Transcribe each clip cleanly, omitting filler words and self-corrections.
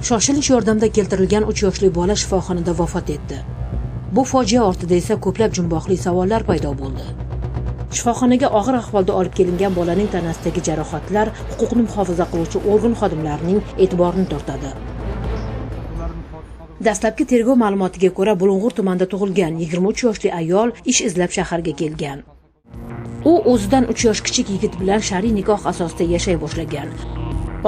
Shoshilinch yordamda keltirilgan 3 yoshli bola shifoxonada vafot etdi. Bu fojia ortida esa ko'plab jumboqli savollar paydo bo'ldi. Shifoxonaga og'ir ahvolda olib kelingan bolaning tanasidagi jarohatlar huquqni muhofaza qiluvchi organ xodimlarining e'tiborini tortadi. Dastlabki tergov ma'lumotiga ko'ra, Bulung'ur tumanida tug'ilgan 23 yoshli ayol ish izlab shaharga kelgan. U o'zidan 3 yosh kichik yigit bilan shar'iy nikoh asosida yashay boshlagan.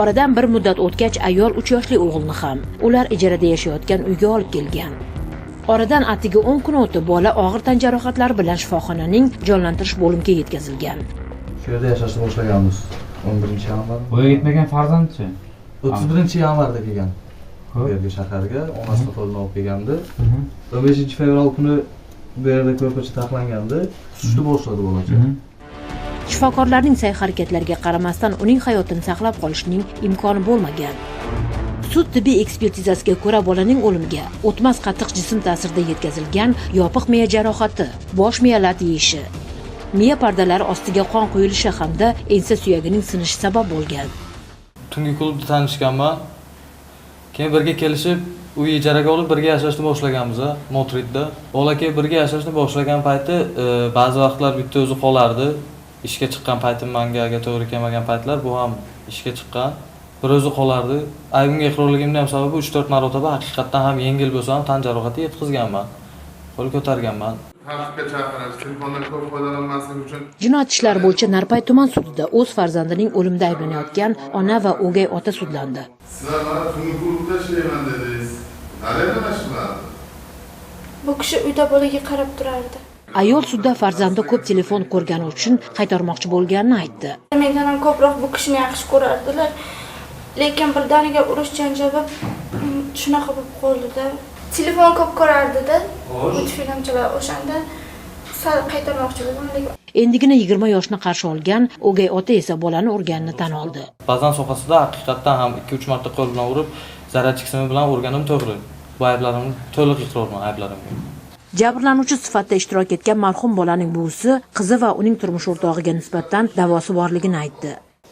Oradan bir muddat o'tgach, ayol 3 yoshli o'g'ilni ham ular ijarada yashayotgan uyga olib kelgan. Oradan atigi 10 kun o'tib, bola og'ir tan jarohatlari bilan shifoxonaning jonlantirish bo'limiga yetkazilgan. Shu yerda yashashni boshlaganmiz. 11-yanvar. Bo'ya ketmagan farzandchi? 31-yanvarda kelgan. Bu yerga shaharga onasi qo'lini olib kelgandi. 15-fevral kuni bu yerda ko'rpacha taxlangandi. Sushni boshladi bolacha. Shifokorlarning sa'y-harakatlariga qaramasdan uning hayotini saqlab qolishning imkoni bo'lmagan. Sud tibbiy ekspertizasiga ko'ra, bolaning o'limiga o'tmas qattiq jism ta'sirida yetkazilgan yopiq miya jarohati, bosh miya lat yeyishi, miya pardalari ostiga qon quyilishi hamda ensa suyagining sinishi sabab bo'lgan. Tungi klubda tanishganman. Keyin birga kelishib, uy ijaraga olib birga yashashni boshlaganmiz, Motridda. Bola keyin birga yashashni boshlagan payti ba'zi vaqtlar bitta o'zi qolardi. Ishga chiqqan paytim menga to'g'ri kelmagan paytlar bu ham ishga chiqqan. Bir o'zi qolardi. Aybimga iqrorligimning ham sababi 3-4 marotaba haqiqatdan ham yengil bo'lsa ham tan jarohati yetkazganman. Qo'l ko'targanman. Jinoyat ishlari bo'yicha Narpay tuman sudida o'z farzandining o'limida ayblanayotgan ona va o'gay ota sudlandi. Sizlar mana tungi klubda ishlayman dedingiz. Nima ishlardi? Bu kishi uyda bolaga qarab turardi. Ayol sudda farzandi ko'p telefon ko'rgani uchun qaytarmoqchi bo'lganini aytdi. Mendan ham ko'proq bu kishini yaxshi ko'rardilar. Lekin birdaniga urush janjal shunaqa bo'lib qoldi-da. Telefon ko'p ko'rardi-da. Multfilmchilar o'shanda sal qaytarmoqchi bo'ldim, lekin endigina 20 yoshni qarshi olgan o'gay ota esa bolani urganini tan oldi. Ba'zan sohasida haqiqatdan ham 2-3 marta qo'l bilan urib, zararchi qismi bilan urganim to'g'ri. Bu ayblarimni to'liq iqrorman ayblarimga. Jabrlanuvchi sifatida ishtirok etgan marhum bolaning buvisi qizi va uning turmush o'rtog'iga nisbatan da'vosi borligini aytdi.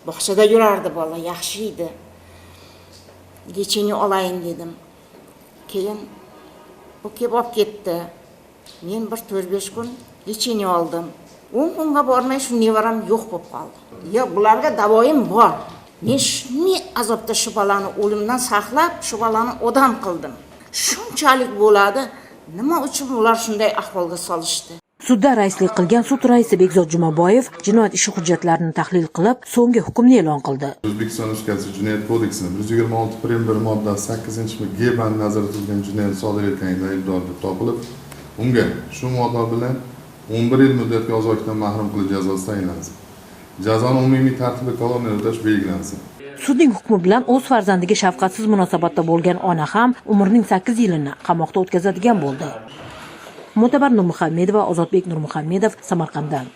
Bog'chada yurardi bola, yaxshi edi. Lecheniya olayin dedim. Keyin u kelib olib ketdi. Men bir 4-5 kun lecheniya oldim. 10 kunga bormay shu nevaram yo'q bo'lib qoldi. Ya bularga davoyim bor. Men shunday azobda shu bolani o'limdan saqlab, shu bolani odam qildim. Shunchalik bo'ladi. Nima uchun ular shunday ahvolga solishdi? Sudda raislik qilgan sud raisi Bekzod Jumaboyev jinoyat ishi hujjatlarini tahlil qilib, so'nggi hukmni e'lon qildi. O'zbekiston Respublikasi Jinoyat kodeksining 126.1 moddasi 8-g band nazarda tutilgan jinoyat sodir etganlikda aybdor deb topilib, unga shu modda bilan 11 yil muddatga ozodlikdan mahrum qilish jazosi tayinlansin. Jazoni umumiy tartibda koloniyaga o'tash belgilansin. Sudning hukmi bilan o'z farzandiga shafqatsiz munosabatda bo'lgan ona ham umrining 8 yilini qamoqda o'tkazadigan bo'ldi. Mo'tabar Nurmuhammedova, Ozodbek Nurmuhammedov, Samarqanddan.